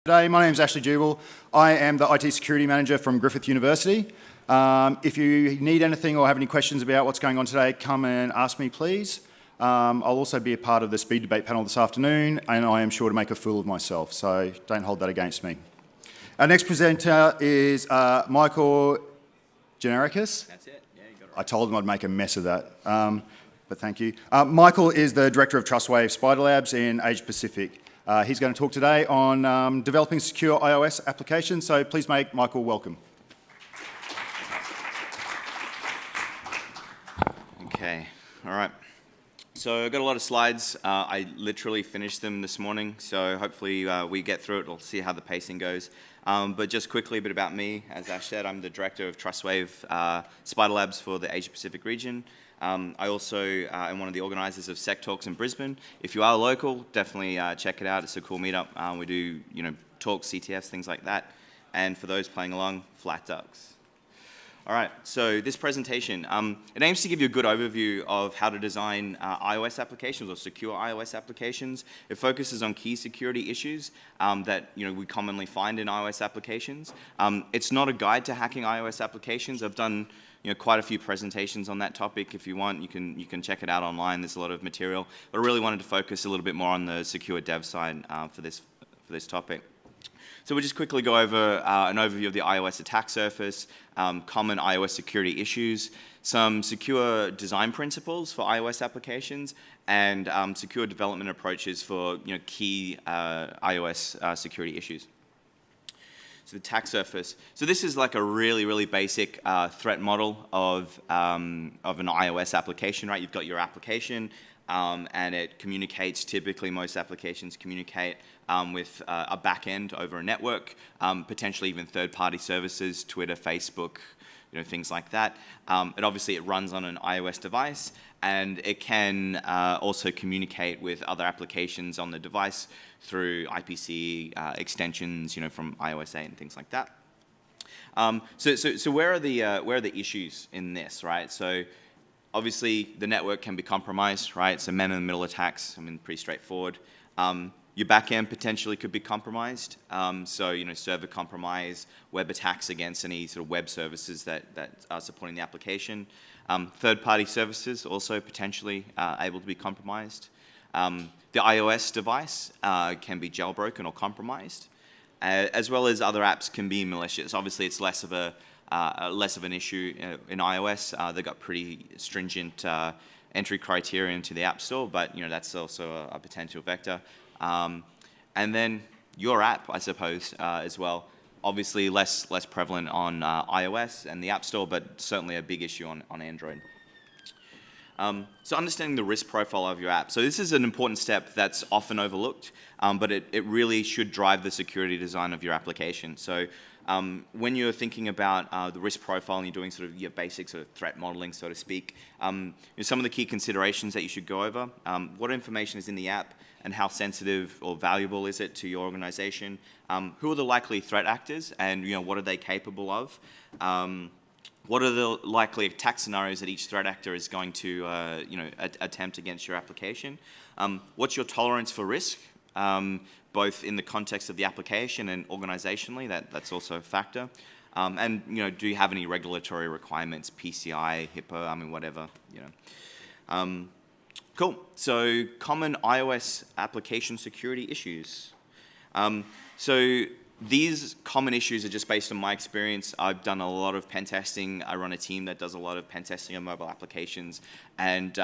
Today, my name is Ashley Jubal. I am the IT Security Manager from Griffith University. If you need anything or have any questions about what's going on today, come and ask me, please. I'll also be a part of the speed debate panel this afternoon, and I am sure to make a fool of myself, so don't hold that against me. Our next presenter is Michael Gianarakis. That's it. Yeah, you got it right. I told him I'd make a mess of that, but thank you. Michael is the Director of TrustWave Spider Labs in Asia Pacific. He's going to talk today on developing secure iOS applications, so please make Michael welcome. Okay, all right. So I've got a lot of slides. I literally finished them this morning, so hopefully we get through it. We'll see how the pacing goes. But just quickly, a bit about me. As Ash said, I'm the Director of TrustWave Spider Labs for the Asia Pacific region. I also am one of the organisers of Sec Talks in Brisbane. If you are local, definitely check it out. It's a cool meetup. We do, talks, CTFs, things like that. And for those playing along, flat ducks. All right, so this presentation, it aims to give you a good overview of how to design iOS applications or secure iOS applications. It focuses on key security issues that we commonly find in iOS applications. It's not a guide to hacking iOS applications. I've done quite a few presentations on that topic. If you want, you can check it out online. There's a lot of material. But I really wanted to focus a little bit more on the secure dev side for this topic. So we'll just quickly go over an overview of the iOS attack surface, common iOS security issues, some secure design principles for iOS applications, and secure development approaches for key iOS security issues. So the attack surface. So this is like a really, really basic threat model of an iOS application, right? You've got your application, and it communicates. Typically, most applications communicate with a back-end over a network, potentially even third-party services, Twitter, Facebook, things like that. Obviously, it runs on an iOS device, and it can also communicate with other applications on the device through IPC extensions, from iOS 8 and things like that. So where are the issues in this, right? So obviously, the network can be compromised, right? So man-in-the-middle attacks, pretty straightforward. Your backend potentially could be compromised. So, server compromise, web attacks against any sort of web services that are supporting the application. Third-party services also potentially able to be compromised. The iOS device can be jailbroken or compromised, as well as other apps can be malicious. Obviously, it's less of an issue in iOS. They've got pretty stringent entry criteria into the App Store, but that's also a potential vector. And then your app, I suppose, as well. Obviously, less prevalent on iOS and the App Store, but certainly a big issue on Android. So understanding the risk profile of your app. So this is an important step that's often overlooked, but it really should drive the security design of your application. So when you're thinking about the risk profile and you're doing sort of your basic sort of threat modeling, so to speak, some of the key considerations that you should go over. What information is in the app and how sensitive or valuable is it to your organization? Who are the likely threat actors and what are they capable of? What are the likely attack scenarios that each threat actor is going to attempt against your application? What's your tolerance for risk? Both in the context of the application and organizationally, that's also a factor. And do you have any regulatory requirements, PCI, HIPAA, whatever, Cool. So common iOS application security issues. So these common issues are just based on my experience. I've done a lot of pen testing. I run a team that does a lot of pen testing on mobile applications, and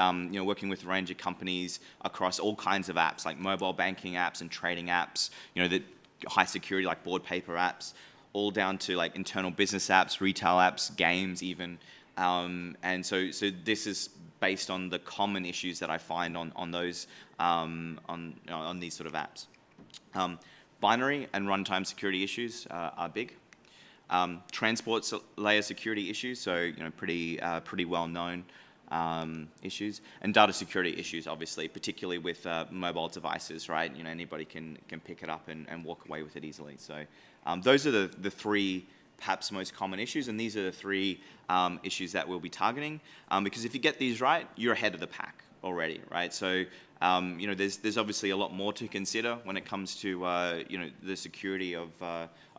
working with a range of companies across all kinds of apps, like mobile banking apps and trading apps. The high security, like board paper apps, all down to like internal business apps, retail apps, games even. And so this is based on the common issues that I find on those on these sort of apps. Binary and runtime security issues are big. Transport layer security issues, so pretty well known issues, and data security issues, obviously, particularly with mobile devices, right? Anybody can pick it up and walk away with it easily. So those are the three perhaps most common issues, and these are the three issues that we'll be targeting. Because if you get these right, you're ahead of the pack already, right? So There's obviously a lot more to consider when it comes to the security of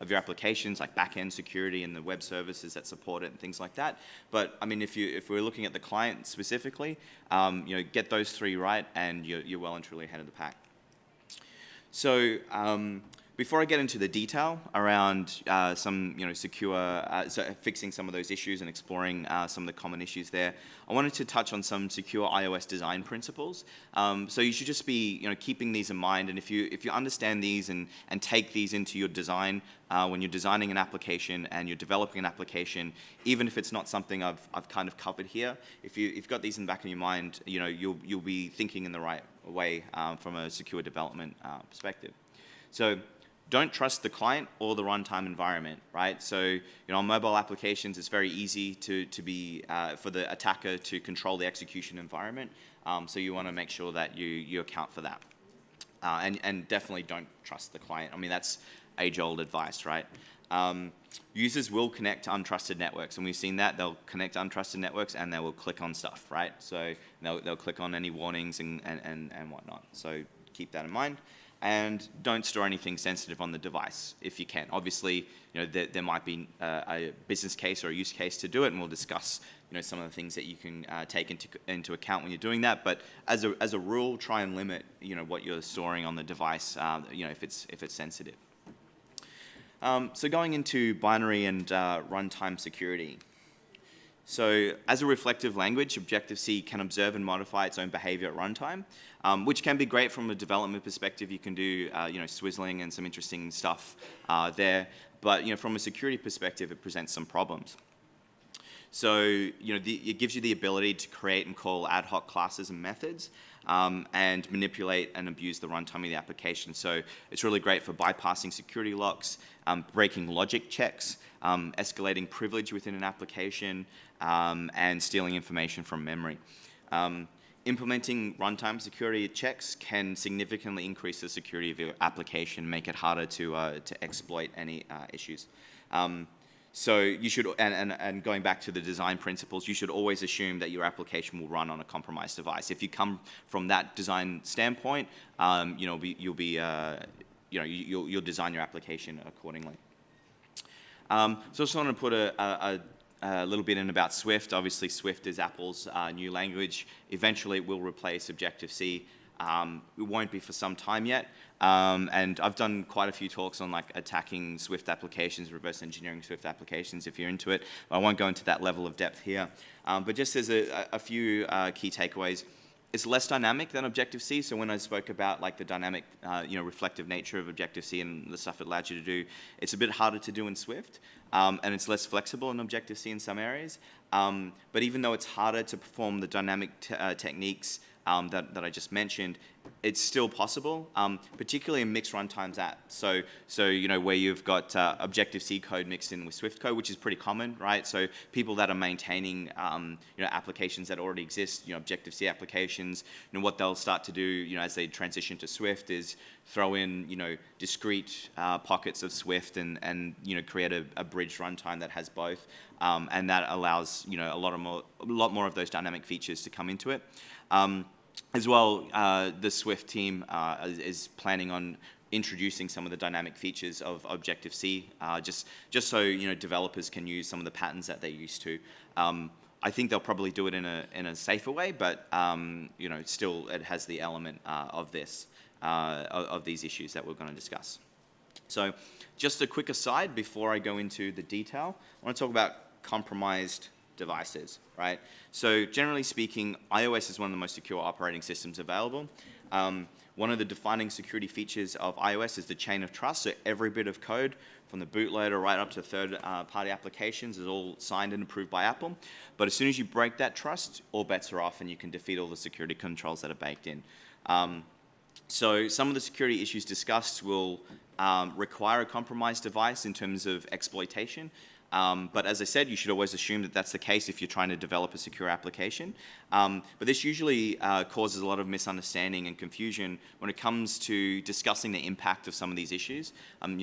your applications, like back-end security and the web services that support it and things like that. But I mean, if we're looking at the client specifically, get those three right, and you're well and truly ahead of the pack. So before I get into the detail around some fixing some of those issues and exploring some of the common issues there, I wanted to touch on some secure iOS design principles. So you should just be keeping these in mind, and if you understand these and take these into your design when you're designing an application and you're developing an application, even if it's not something I've kind of covered here, if you've got these in the back of your mind, you'll be thinking in the right way from a secure development perspective. So don't trust the client or the runtime environment, right? So, on mobile applications, it's very easy to be for the attacker to control the execution environment. So you want to make sure that you account for that, and definitely don't trust the client. I mean, that's age-old advice, right? Users will connect to untrusted networks, and we've seen that. They'll connect to untrusted networks, and they will click on stuff, right? So they'll click on any warnings and whatnot. So keep that in mind. And don't store anything sensitive on the device if you can. Obviously, there might be a business case or a use case to do it, and we'll discuss some of the things that you can take into account when you're doing that. But as a rule, try and limit what you're storing on the device if it's sensitive. So going into binary and runtime security. So as a reflective language, Objective-C can observe and modify its own behavior at runtime, which can be great from a development perspective. You can do swizzling and some interesting stuff there. But from a security perspective, it presents some problems. So it gives you the ability to create and call ad hoc classes and methods, and manipulate and abuse the runtime of the application. So it's really great for bypassing security locks, breaking logic checks, escalating privilege within an application, and stealing information from memory. Implementing runtime security checks can significantly increase the security of your application, make it harder to exploit any issues. So you should, and going back to the design principles, you should always assume that your application will run on a compromised device. If you come from that design standpoint, you'll design your application accordingly. So I just want to put a little bit in about Swift. Obviously, Swift is Apple's new language. Eventually, it will replace Objective-C. It won't be for some time yet. And I've done quite a few talks on attacking Swift applications, reverse engineering Swift applications if you're into it. I won't go into that level of depth here. But just as a few key takeaways, it's less dynamic than Objective-C. So when I spoke about the dynamic, reflective nature of Objective-C and the stuff it allows you to do, it's a bit harder to do in Swift, and it's less flexible in Objective-C in some areas. But even though it's harder to perform the dynamic techniques that I just mentioned, it's still possible, particularly in mixed runtimes apps. So where you've got Objective-C code mixed in with Swift code, which is pretty common, right? So people that are maintaining applications that already exist, Objective-C applications, what they'll start to do, as they transition to Swift is throw in, discrete pockets of Swift and create a bridge runtime that has both, and that allows a lot more of those dynamic features to come into it. As well, the Swift team is planning on introducing some of the dynamic features of Objective-C, just so developers can use some of the patterns that they're used to. I think they'll probably do it in a safer way, but still it has the element of these issues that we're going to discuss. So, just a quick aside before I go into the detail, I want to talk about compromised devices, right? So generally speaking, iOS is one of the most secure operating systems available. One of the defining security features of iOS is the chain of trust. So every bit of code, from the bootloader right up to third-party applications, is all signed and approved by Apple. But as soon as you break that trust, all bets are off, and you can defeat all the security controls that are baked in. So some of the security issues discussed will require a compromised device in terms of exploitation. But as I said, you should always assume that that's the case if you're trying to develop a secure application. But this usually causes a lot of misunderstanding and confusion when it comes to discussing the impact of some of these issues.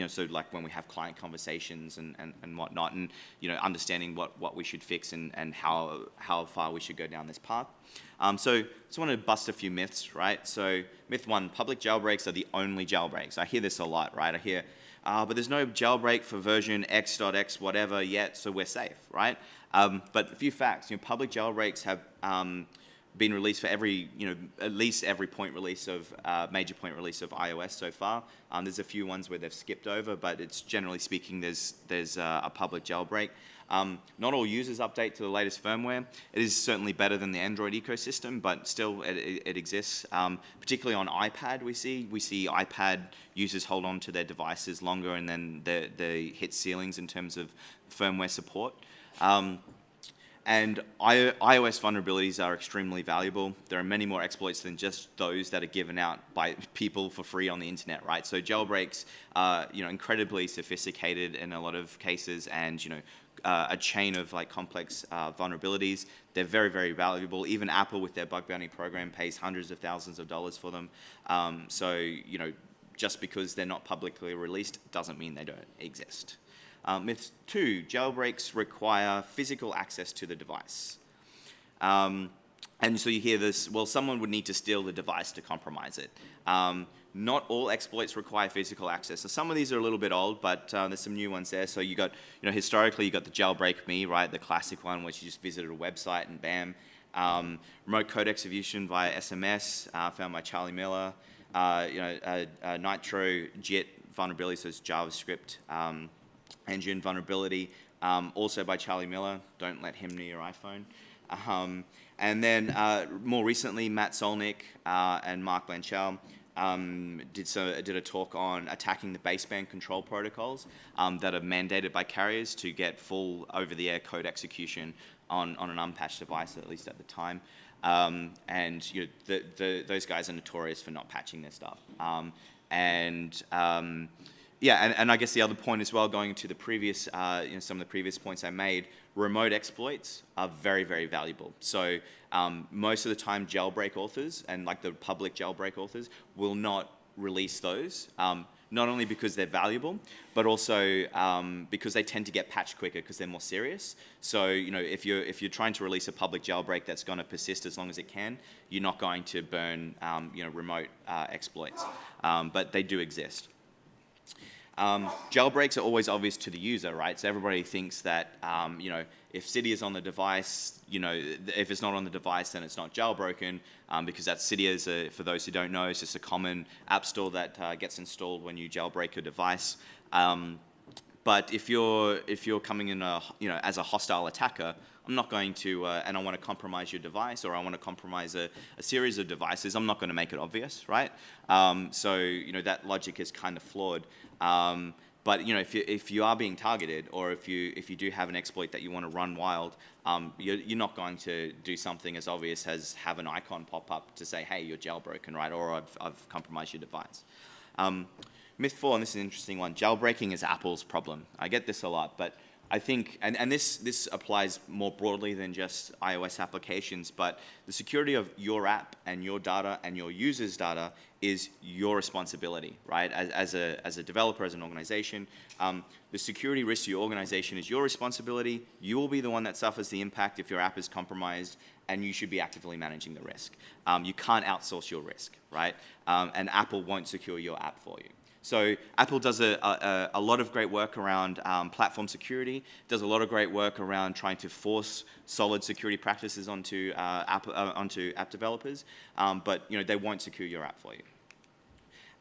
So like when we have client conversations and whatnot, and understanding what we should fix and how far we should go down this path. So just want to bust a few myths, right? So myth 1, public jailbreaks are the only jailbreaks. I hear this a lot, right? I hear, but there's no jailbreak for version X.X whatever yet, so we're safe, right? But a few facts, public jailbreaks have been released for every, at least every point release of, major point release of iOS so far. There's a few ones where they've skipped over, but it's generally speaking, there's a public jailbreak. Not all users update to the latest firmware. It is certainly better than the Android ecosystem, but still it exists. Particularly on iPad, we see iPad users hold on to their devices longer, and then they hit ceilings in terms of firmware support. And iOS vulnerabilities are extremely valuable. There are many more exploits than just those that are given out by people for free on the internet, right? So jailbreaks are, incredibly sophisticated in a lot of cases, and a chain of complex vulnerabilities. They're very, very valuable. Even Apple, with their bug bounty program, pays hundreds of thousands of dollars for them. So just because they're not publicly released doesn't mean they don't exist. Myth 2, jailbreaks require physical access to the device. And so you hear this, well, someone would need to steal the device to compromise it. Not all exploits require physical access. So some of these are a little bit old, but there's some new ones there. So you got, historically you got the Jailbreak Me, right? The classic one, which you just visited a website and bam. Remote code execution via SMS, found by Charlie Miller. Nitro JIT vulnerability, so it's JavaScript engine vulnerability, also by Charlie Miller. Don't let him near your iPhone. And then more recently, Matt Solnick and Mark Blanchell did a talk on attacking the baseband control protocols that are mandated by carriers to get full over-the-air code execution on an unpatched device, at least at the time. Those guys are notorious for not patching their stuff. Yeah, and I guess the other point as well, going to the previous, some of the previous points I made, remote exploits are very, very valuable. So most of the time, jailbreak authors and the public jailbreak authors will not release those, not only because they're valuable, but also because they tend to get patched quicker because they're more serious. So if you're trying to release a public jailbreak that's going to persist as long as it can, you're not going to burn remote exploits, but they do exist. Jailbreaks are always obvious to the user, right? So everybody thinks that, if Cydia is on the device, if it's not on the device, then it's not jailbroken, because Cydia, for those who don't know, is just a common app store that gets installed when you jailbreak a device. But if you're coming in as a hostile attacker, I'm not going to, and I want to compromise your device, or I want to compromise a series of devices, I'm not going to make it obvious, right? So that logic is kind of flawed. But if you are being targeted, or if you do have an exploit that you want to run wild, you're not going to do something as obvious as have an icon pop up to say, hey, you're jailbroken, right? Or I've compromised your device. Myth 4, and this is an interesting one, jailbreaking is Apple's problem. I get this a lot, but I think, and this applies more broadly than just iOS applications, but the security of your app and your data and your users' data is your responsibility, right? As a developer, as an organization, the security risk to your organization is your responsibility. You will be the one that suffers the impact if your app is compromised, and you should be actively managing the risk. You can't outsource your risk, right? And Apple won't secure your app for you. So Apple does a lot of great work around platform security, does a lot of great work around trying to force solid security practices onto app developers, but they won't secure your app for you.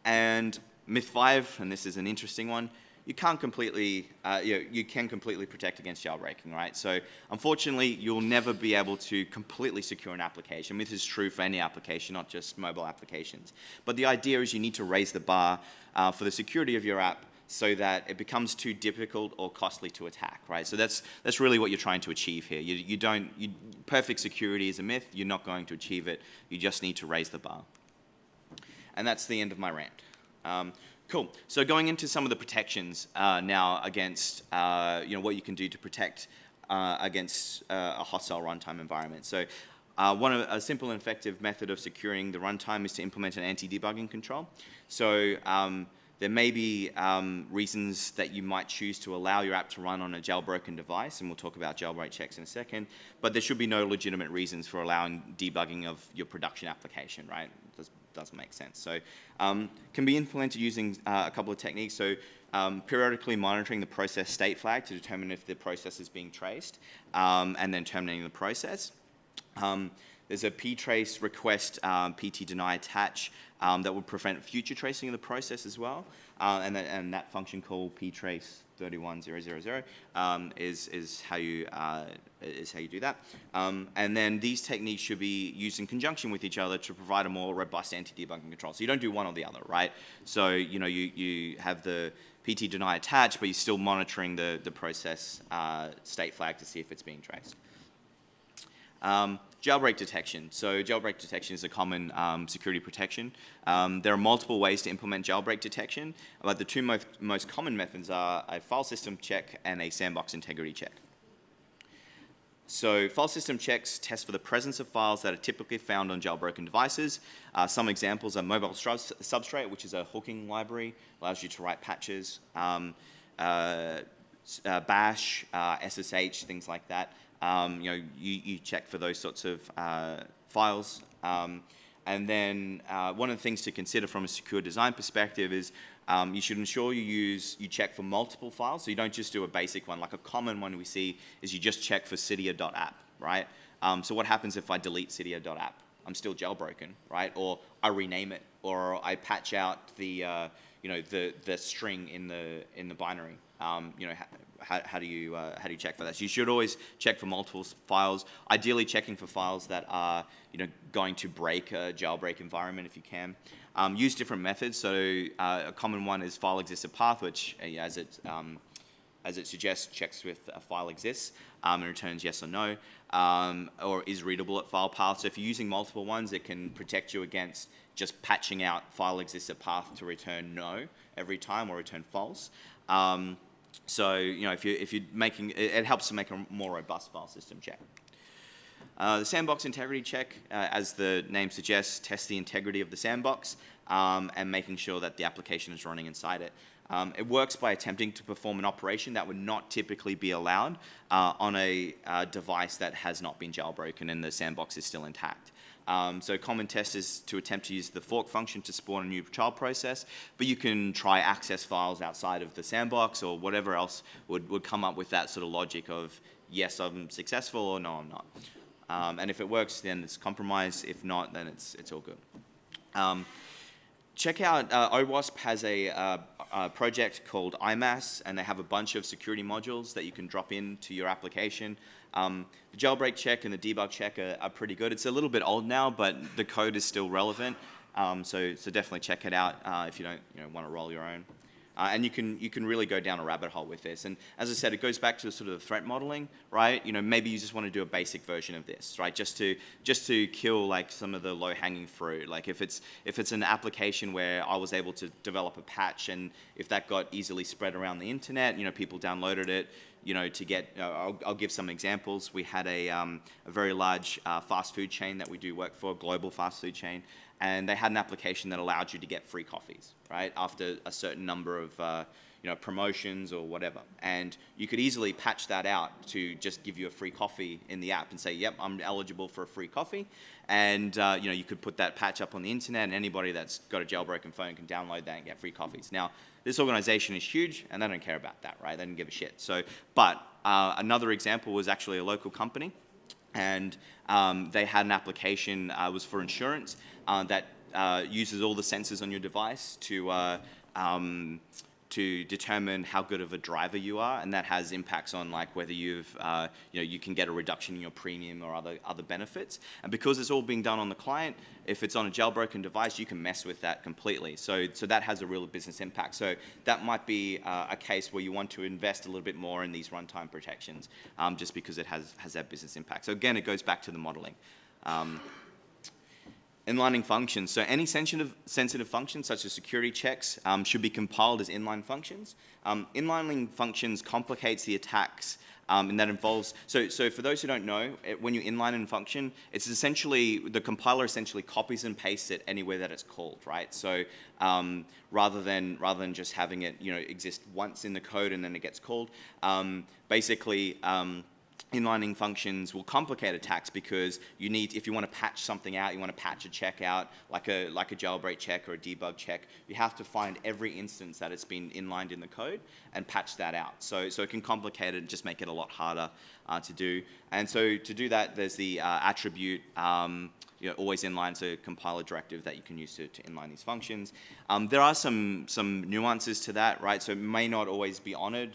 And myth 5, and this is an interesting one, you can't completely, you can completely protect against jailbreaking, right? So unfortunately, you'll never be able to completely secure an application. This is true for any application, not just mobile applications. But the idea is you need to raise the bar for the security of your app so that it becomes too difficult or costly to attack, right? So that's really what you're trying to achieve here. Perfect security is a myth. You're not going to achieve it. You just need to raise the bar. And that's the end of my rant. Cool. So going into some of the protections now against what you can do to protect against a hostile runtime environment. So a simple and effective method of securing the runtime is to implement an anti-debugging control. So there may be reasons that you might choose to allow your app to run on a jailbroken device, and we'll talk about jailbreak checks in a second, but there should be no legitimate reasons for allowing debugging of your production application, right? It doesn't make sense. So can be implemented using a couple of techniques. So periodically monitoring the process state flag to determine if the process is being traced, and then terminating the process. There's a ptrace request pt deny attach that would prevent future tracing of the process as well, and that function called ptrace 31000 is how you do that. And then these techniques should be used in conjunction with each other to provide a more robust anti-debugging control. So you don't do one or the other, right? So you have the pt deny attach, but you're still monitoring the process state flag to see if it's being traced. Jailbreak detection. So jailbreak detection is a common security protection. There are multiple ways to implement jailbreak detection, but the two most common methods are a file system check and a sandbox integrity check. So file system checks test for the presence of files that are typically found on jailbroken devices. Some examples are mobile substrate, which is a hooking library, allows you to write patches, bash, SSH, things like that. You check for those sorts of files. And then one of the things to consider from a secure design perspective is you should ensure you check for multiple files. So you don't just do a basic one. Like a common one we see is you just check for cydia.app, right? So what happens if I delete cydia.app? I'm still jailbroken, right? Or I rename it, or I patch out the string in the binary. How do you check for that? So you should always check for multiple files. Ideally, checking for files that are going to break a jailbreak environment if you can. Use different methods. So a common one is file exists path, which as it suggests, checks if a file exists and returns yes or no, or is readable at file path. So if you're using multiple ones, it can protect you against just patching out file exists path to return no every time or return false. So if you're making it helps to make a more robust file system check. The sandbox integrity check, as the name suggests, tests the integrity of the sandbox and making sure that the application is running inside it. It works by attempting to perform an operation that would not typically be allowed on a device that has not been jailbroken and the sandbox is still intact. So a common test is to attempt to use the fork function to spawn a new child process, but you can try access files outside of the sandbox or whatever else would come up with that sort of logic of, yes, I'm successful, or no, I'm not. And if it works, then it's compromised. If not, then it's all good. Check out, OWASP has a project called IMAS, and they have a bunch of security modules that you can drop into your application. The jailbreak check and the debug check are pretty good. It's a little bit old now, but the code is still relevant. So definitely check it out if you don't want to roll your own. And you can really go down a rabbit hole with this. And as I said, it goes back to sort of the threat modeling, right? Maybe you just want to do a basic version of this, right? Just to kill like some of the low-hanging fruit. Like if it's an application where I was able to develop a patch, and if that got easily spread around the internet, people downloaded it, to get. I'll give some examples. We had a very large fast food chain that we do work for, global fast food chain. And they had an application that allowed you to get free coffees, right, after a certain number of promotions or whatever. And you could easily patch that out to just give you a free coffee in the app and say, yep, I'm eligible for a free coffee. And you could put that patch up on the internet, and anybody that's got a jailbroken phone can download that and get free coffees. Now, this organization is huge, and they don't care about that, right? They don't give a shit. So, but another example was actually a local company. And they had an application, was for insurance, that uses all the sensors on your device to determine how good of a driver you are, and that has impacts on like whether you can get a reduction in your premium or other benefits. And because it's all being done on the client, if it's on a jailbroken device, you can mess with that completely. So that has a real business impact. So that might be a case where you want to invest a little bit more in these runtime protections, just because it has that business impact. So again, it goes back to the modeling. Inlining functions. So any sensitive functions, such as security checks, should be compiled as inline functions. Inlining functions complicates the attacks, and that involves, so for those who don't know, when you inline in a function, it's essentially, the compiler essentially copies and pastes it anywhere that it's called, right? So rather than just having it, exist once in the code and then it gets called, basically, inlining functions will complicate attacks because you need, if you want to patch something out, you want to patch a check out, like a jailbreak check or a debug check, you have to find every instance that it's been inlined in the code and patch that out. So it can complicate it and just make it a lot harder to do. And so to do that, there's the attribute always inline, so compiler directive that you can use to inline these functions. There are some nuances to that, right? So it may not always be honored.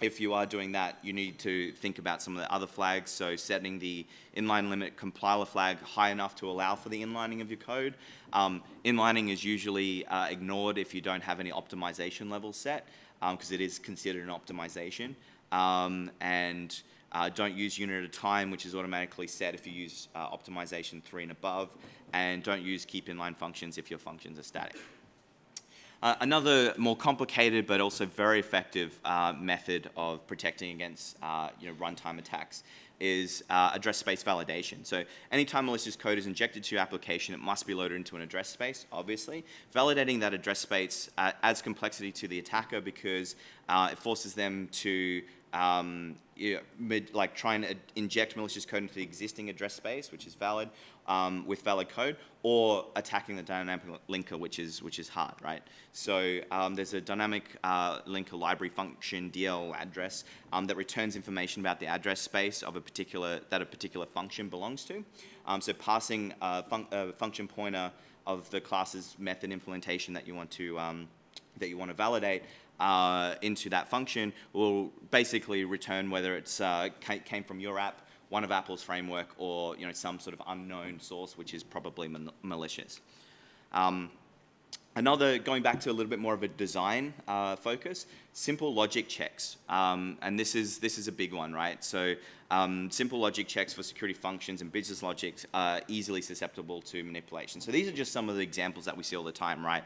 If you are doing that, you need to think about some of the other flags. So setting the inline limit compiler flag high enough to allow for the inlining of your code. Inlining is usually ignored if you don't have any optimization levels set, because it is considered an optimization. Don't use unit at a time, which is automatically set if you use optimization 3 and above. And don't use keep inline functions if your functions are static. Another more complicated but also very effective method of protecting against runtime attacks is address space validation. So anytime malicious code is injected to your application, it must be loaded into an address space, obviously. Validating that address space adds complexity to the attacker because it forces them to try and inject malicious code into the existing address space, which is valid, with valid code, or attacking the dynamic linker, which is hard, right? So there's a dynamic linker library function, DL address, that returns information about the address space of a particular function belongs to. So passing a function pointer of the class's method implementation that you want to validate into that function will basically return whether it's came from your app, one of Apple's framework, or some sort of unknown source, which is probably malicious. Going back to a little bit more of a design focus, simple logic checks, and this is a big one, right? So simple logic checks for security functions and business logics are easily susceptible to manipulation. So these are just some of the examples that we see all the time, right?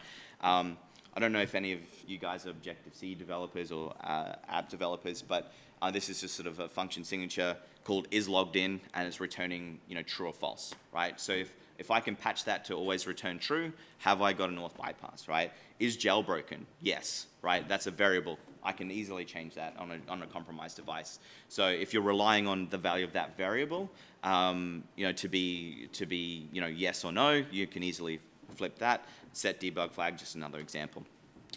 I don't know if any of you guys are Objective-C developers or app developers, but this is just sort of a function signature called isLoggedIn, and it's returning true or false, right? So if I can patch that to always return true, have I got an auth bypass, right? Is jailbroken? Yes, right? That's a variable. I can easily change that on a compromised device. So if you're relying on the value of that variable, to be yes or no, you can easily flip that. Set debug flag, just another example.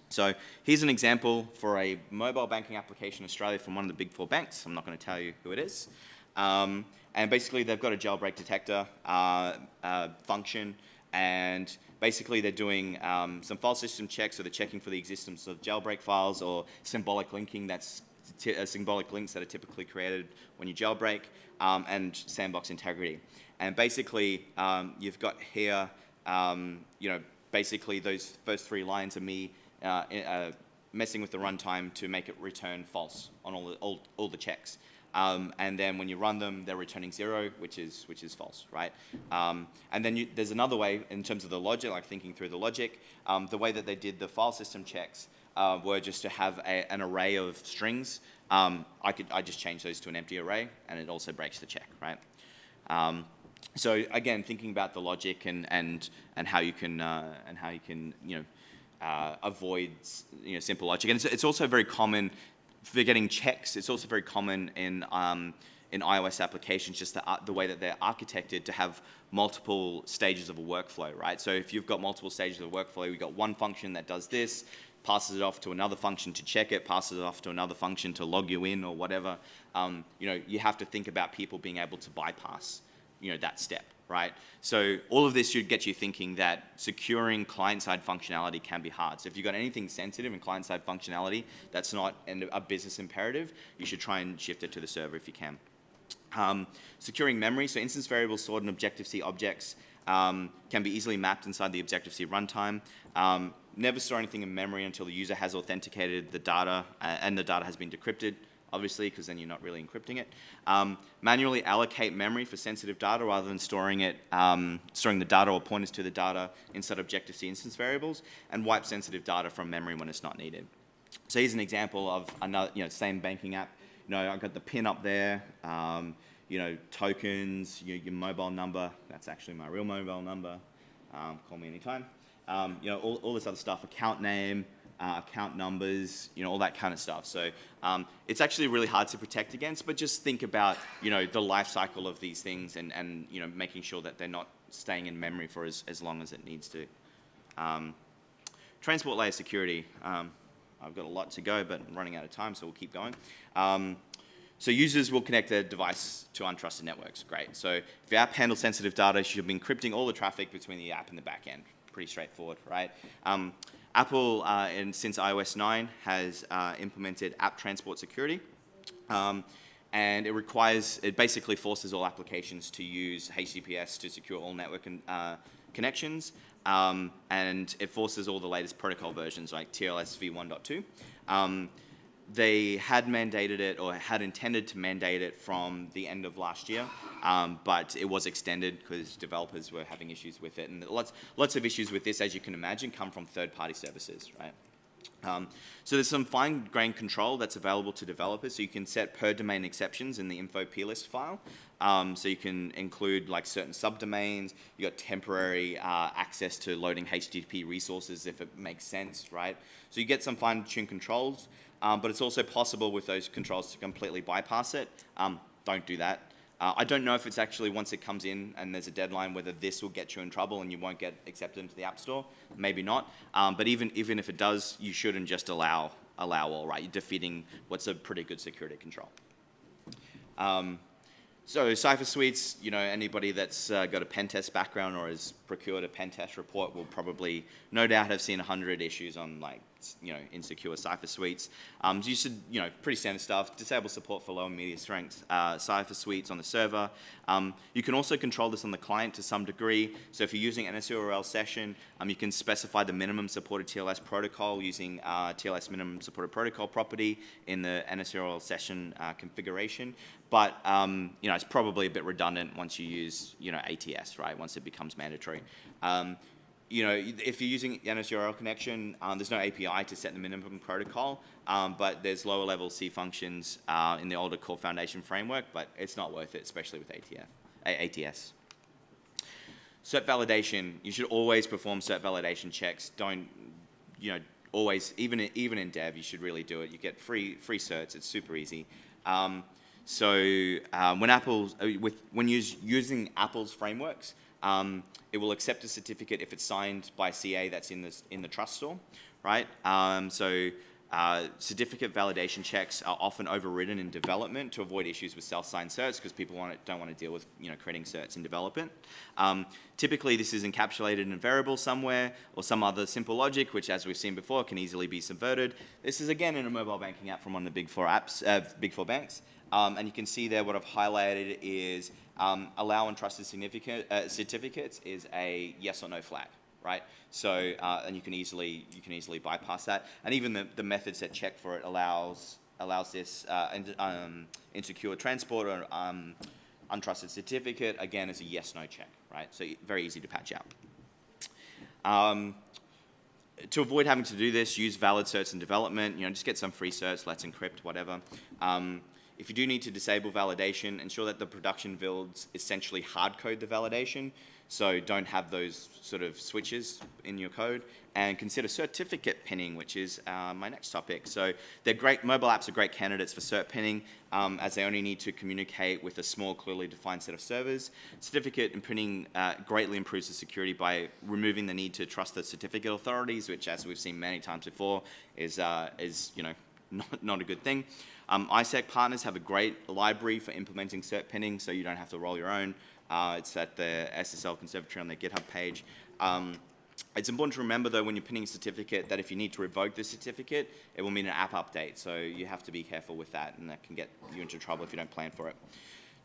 So here's an example for a mobile banking application in Australia from one of the big 4 banks. I'm not going to tell you who it is. And basically, they've got a jailbreak detector function, and basically they're doing some file system checks, so they're checking for the existence of jailbreak files or symbolic linking. That's symbolic links that are typically created when you jailbreak, and sandbox integrity. And basically, you've got here, basically those first 3 lines are me messing with the runtime to make it return false on all the checks. And then when you run them, they're returning 0, which is false, right? And then there's another way in terms of the logic, like thinking through the logic. The way that they did the file system checks were just to have an array of strings. I just change those to an empty array, and it also breaks the check, right? So again, thinking about the logic and how you can avoid simple logic, and it's also very common for getting checks. It's also very common in iOS applications, just the way that they're architected to have multiple stages of a workflow, right? So if you've got multiple stages of a workflow, you've got one function that does this, passes it off to another function to check it, passes it off to another function to log you in or whatever. You have to think about people being able to bypass that step, right? So all of this should get you thinking that securing client-side functionality can be hard. So if you've got anything sensitive in client-side functionality that's not a business imperative, you should try and shift it to the server if you can. Securing memory, so instance variables stored in Objective-C objects can be easily mapped inside the Objective-C runtime. Never store anything in memory until the user has authenticated the data and the data has been decrypted. obviously, because then you're not really encrypting it. Manually allocate memory for sensitive data rather than storing the data or pointers to the data inside Objective-C instance variables, and wipe sensitive data from memory when it's not needed. So here's an example of another, same banking app. I've got the PIN up there, tokens, your mobile number. That's actually my real mobile number. Call me anytime. All this other stuff, account name, account numbers, all that kind of stuff. So it's actually really hard to protect against, but just think about, the life cycle of these things and making sure that they're not staying in memory for as long as it needs to. Transport layer security. I've got a lot to go, but I'm running out of time, so we'll keep going. So users will connect their device to untrusted networks. Great. So if your app handles sensitive data, you should be encrypting all the traffic between the app and the back end. Pretty straightforward, right? Apple, since iOS 9, has implemented app transport security. And it basically forces all applications to use HTTPS to secure all network connections. And it forces all the latest protocol versions like TLS v1.2. They had mandated it, or had intended to mandate it from the end of last year, but it was extended because developers were having issues with it. And lots of issues with this, as you can imagine, come from third-party services, right? So there's some fine-grained control that's available to developers. So you can set per-domain exceptions in the info plist file. So you can include like certain subdomains. You got temporary access to loading HTTP resources if it makes sense, right? So you get some fine-tuned controls, but it's also possible with those controls to completely bypass it. Don't do that. I don't know if it's actually, once it comes in and there's a deadline, whether this will get you in trouble and you won't get accepted into the App Store. Maybe not. But even if it does, you shouldn't just allow all, right? You're defeating what's a pretty good security control. So Cipher Suites, anybody that's got a pen test background or has procured a pen test report will probably, no doubt, have seen 100 issues on insecure Cipher Suites. So you should, pretty standard stuff. Disable support for low and medium strength Cipher Suites on the server. You can also control this on the client to some degree. So if you're using NSURL session, you can specify the minimum supported TLS protocol using TLS minimum supported protocol property in the NSURL session configuration. But it's probably a bit redundant once you use ATS, right? Once it becomes mandatory. If you're using NSURL connection, there's no API to set the minimum protocol, but there's lower level C functions in the older core foundation framework, but it's not worth it, especially with ATS. Cert validation, you should always perform cert validation checks. Don't, always, even in dev, you should really do it. You get free certs, it's super easy. When using Apple's frameworks, it will accept a certificate if it's signed by CA that's in the trust store, right? Certificate validation checks are often overridden in development to avoid issues with self-signed certs because people don't want to deal with creating certs in development. Typically, this is encapsulated in a variable somewhere or some other simple logic, which, as we've seen before, can easily be subverted. This is again in a mobile banking app from one of the big four banks. And you can see there what I've highlighted is allow untrusted certificates is a yes or no flag, right? So and you can easily bypass that. And even the methods that check for it allows this insecure transport or untrusted certificate again as a yes no check, right? So very easy to patch out. To avoid having to do this, use valid certs in development. Just get some free certs. Let's encrypt whatever. If you do need to disable validation, ensure that the production builds essentially hard code the validation, so don't have those sort of switches in your code, and consider certificate pinning, which is my next topic. So they're great, mobile apps are great candidates for cert pinning, as they only need to communicate with a small, clearly defined set of servers. Certificate and pinning greatly improves the security by removing the need to trust the certificate authorities, which, as we've seen many times before, is not a good thing. ISEC partners have a great library for implementing cert pinning, so you don't have to roll your own. It's at the SSL Conservatory on their GitHub page. It's important to remember, though, when you're pinning a certificate, that if you need to revoke the certificate, it will mean an app update. So you have to be careful with that, and that can get you into trouble if you don't plan for it.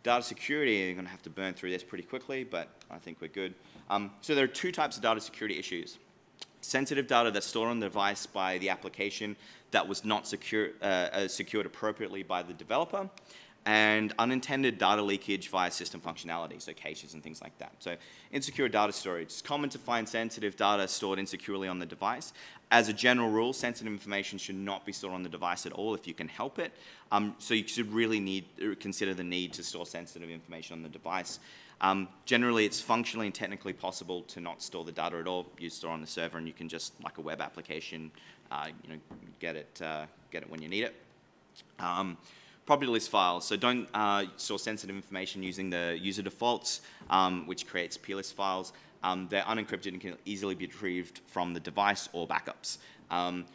Data security, you're going to have to burn through this pretty quickly, but I think we're good. So there are two types of data security issues. sensitive data that's stored on the device by the application that was not secured appropriately by the developer, and unintended data leakage via system functionality, so caches and things like that. So insecure data storage. It's common to find sensitive data stored insecurely on the device. As a general rule, sensitive information should not be stored on the device at all if you can help it. So you should really consider the need to store sensitive information on the device. Generally, it's functionally and technically possible to not store the data at all. You store on the server, and you can just, like a web application, get it when you need it. Property list files. So don't store sensitive information using the user defaults, which creates plist files. They're unencrypted and can easily be retrieved from the device or backups.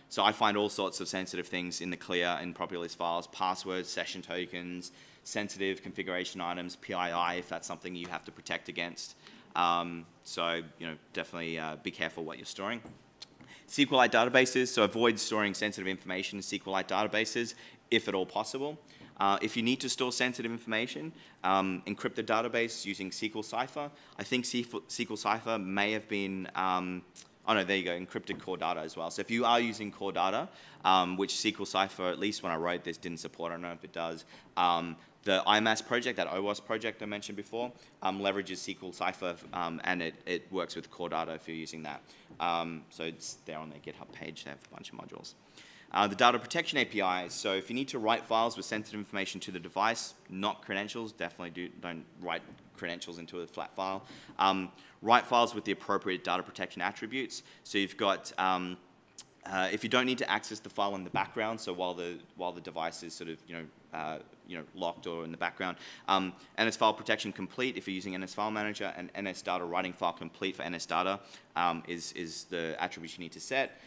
So I find all sorts of sensitive things in the clear and property list files: passwords, session tokens, sensitive configuration items, PII if that's something you have to protect against. So definitely be careful what you're storing. SQLite databases. So avoid storing sensitive information in SQLite databases if at all possible. If you need to store sensitive information, encrypt the database using SQL Cipher. I think SQL Cipher may have been, oh no, there you go, encrypted core data as well. So if you are using core data, which SQL Cipher, at least when I wrote this, didn't support, I don't know if it does, the IMAS project, that OWASP project I mentioned before, leverages SQL Cipher, and it works with core data if you're using that. So it's there on their GitHub page. They have a bunch of modules. The data protection APIs. So if you need to write files with sensitive information to the device, not credentials, definitely don't write credentials into a flat file. Write files with the appropriate data protection attributes. So you've got, if you don't need to access the file in the background, so while the device is sort of locked or in the background, NS file protection complete if you're using NS file manager, and NS data writing file complete for NS data is the attribute you need to set.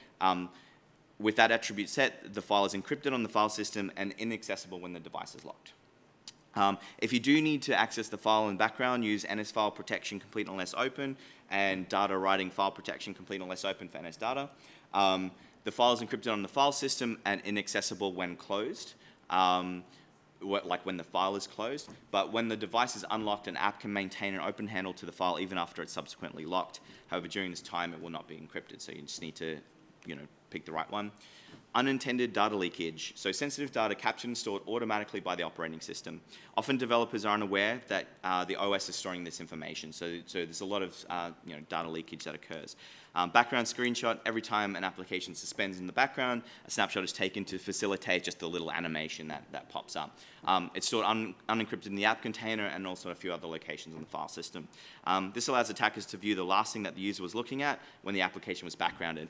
With that attribute set, the file is encrypted on the file system and inaccessible when the device is locked. If you do need to access the file in the background, use NS file protection complete unless open, and data writing file protection complete unless open for NS data. The file is encrypted on the file system and inaccessible when closed, like when the file is closed. But when the device is unlocked, an app can maintain an open handle to the file even after it's subsequently locked. However, during this time, it will not be encrypted, so you just need to pick the right one. Unintended data leakage. So sensitive data captured and stored automatically by the operating system. Often developers are unaware that the OS is storing this information. So there's a lot of data leakage that occurs. Background screenshot. Every time an application suspends in the background, a snapshot is taken to facilitate just a little animation that pops up. It's stored unencrypted in the app container and also a few other locations on the file system. This allows attackers to view the last thing that the user was looking at when the application was backgrounded.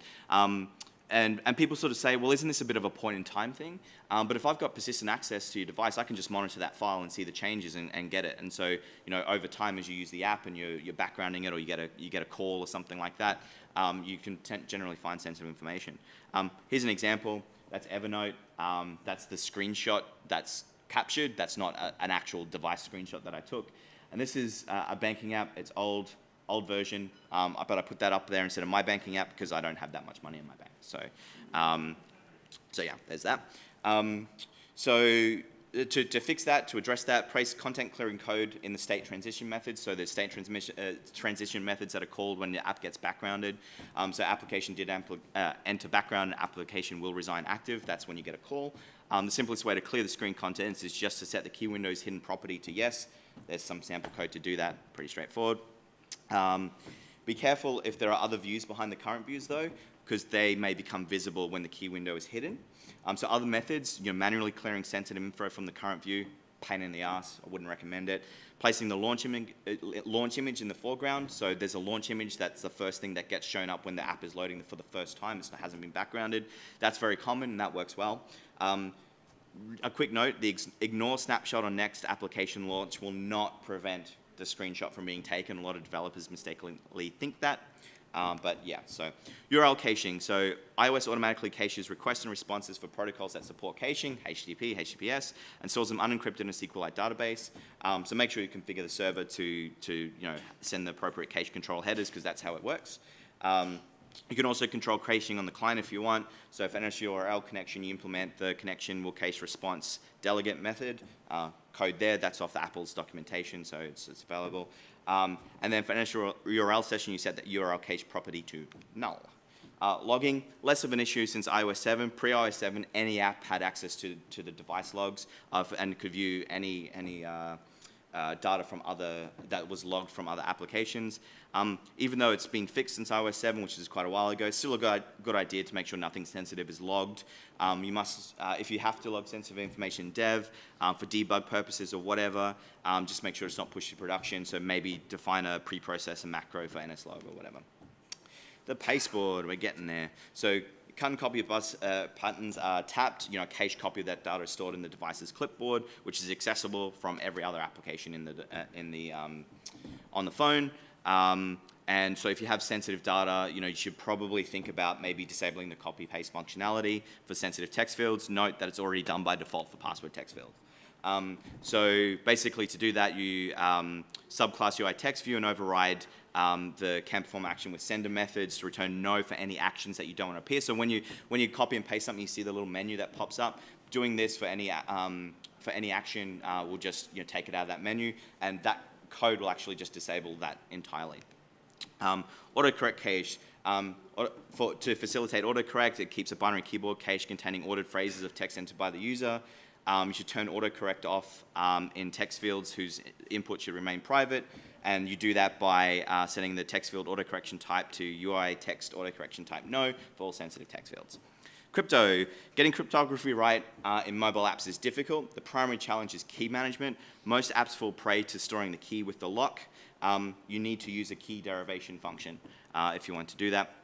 And people sort of say, well, isn't this a bit of a point-in-time thing? But if I've got persistent access to your device, I can just monitor that file and see the changes and get it. And so, over time, as you use the app and you're backgrounding it, or you get a call or something like that, you can generally find sensitive information. Here's an example. That's Evernote. That's the screenshot that's captured. That's not an actual device screenshot that I took. And this is a banking app. It's old version, but I put that up there instead of my banking app because I don't have that much money in my bank. So yeah, there's that. To fix that, to address that, place content clearing code in the state transition methods. So there's state transition methods that are called when the app gets backgrounded. So application did enter background, application will resign active. That's when you get a call. The simplest way to clear the screen contents is just to set the key window's hidden property to yes. There's some sample code to do that, pretty straightforward. Be careful if there are other views behind the current views though, because they may become visible when the key window is hidden. So other methods, manually clearing sensitive info from the current view, pain in the ass, I wouldn't recommend it. Placing the launch image in the foreground, so there's a launch image that's the first thing that gets shown up when the app is loading for the first time, it hasn't been backgrounded. That's very common and that works well. A quick note, the ignore snapshot on next application launch will not prevent the screenshot from being taken. A lot of developers mistakenly think that. But yeah, so URL caching. So iOS automatically caches requests and responses for protocols that support caching, HTTP, HTTPS, and stores them unencrypted in a SQLite database. So make sure you configure the server to send the appropriate cache control headers, because that's how it works. You can also control caching on the client if you want. So if NS URL connection you implement, the connection will cache response delegate method. Code there, that's off the Apple's documentation, so it's available. And then for NS URL session, you set that URL cache property to null. Logging, less of an issue since iOS 7. Pre-iOS 7, any app had access to the device logs and could view any data from that was logged from other applications. Even though it's been fixed since iOS 7, which is quite a while ago, it's still a good idea to make sure nothing sensitive is logged. You must, if you have to log sensitive information in dev for debug purposes or whatever, just make sure it's not pushed to production. So maybe define a preprocessor macro for nslog or whatever. The pasteboard, we're getting there. So cut and copy bus patterns are tapped. Cache copy of that data is stored in the device's clipboard, which is accessible from every other application on the phone. And so if you have sensitive data, you should probably think about maybe disabling the copy-paste functionality for sensitive text fields. Note that it's already done by default for password text field. So basically to do that, you subclass UI text view and override the can perform action with sender methods to return no for any actions that you don't want to appear. So when you copy and paste something, you see the little menu that pops up. Doing this for any action will just take it out of that menu, and that code will actually just disable that entirely. Autocorrect cache. To facilitate autocorrect, it keeps a binary keyboard cache containing ordered phrases of text entered by the user. You should turn autocorrect off in text fields whose input should remain private, and you do that by setting the text field autocorrection type to UI text autocorrection type no for all sensitive text fields. Crypto. Getting cryptography right in mobile apps is difficult. The primary challenge is key management. Most apps fall prey to storing the key with the lock. You need to use a key derivation function if you want to do that.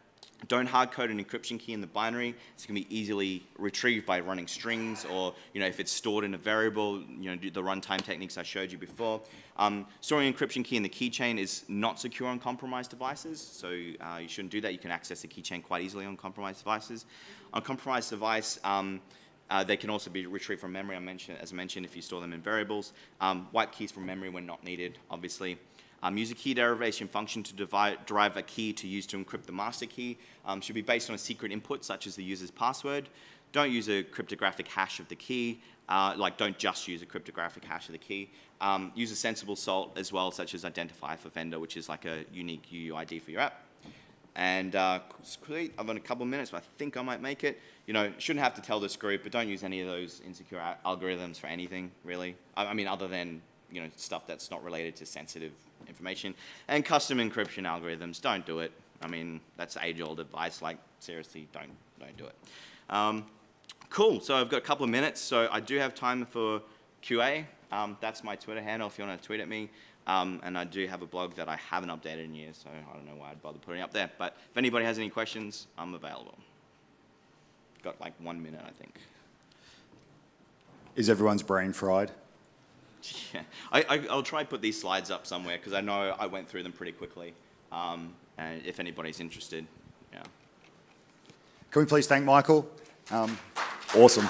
Don't hard-code an encryption key in the binary. It's going to be easily retrieved by running strings, or if it's stored in a variable, do the runtime techniques I showed you before. Storing an encryption key in the keychain is not secure on compromised devices, so you shouldn't do that. You can access the keychain quite easily on compromised devices. On a compromised device, they can also be retrieved from memory, as I mentioned, if you store them in variables. Wipe keys from memory when not needed, obviously. Use a key derivation function to derive a key to use to encrypt the master key. Should be based on a secret input, such as the user's password. Don't use a cryptographic hash of the key. Don't just use a cryptographic hash of the key. Use a sensible salt as well, such as identifier for vendor, which is like a unique UUID for your app. And quickly, I've got a couple of minutes, but I think I might make it. Shouldn't have to tell this group, but don't use any of those insecure algorithms for anything, really. I mean, other than stuff that's not related to sensitive information. And custom encryption algorithms, don't do it. I mean, that's age-old advice. Seriously, don't do it. Cool. So I've got a couple of minutes. So I do have time for QA. That's my Twitter handle if you want to tweet at me. And I do have a blog that I haven't updated in years, so I don't know why I'd bother putting it up there. But if anybody has any questions, I'm available. Got 1 minute, I think. Is everyone's brain fried? Yeah, I'll try to put these slides up somewhere because I know I went through them pretty quickly. And if anybody's interested, yeah. Can we please thank Michael? Awesome.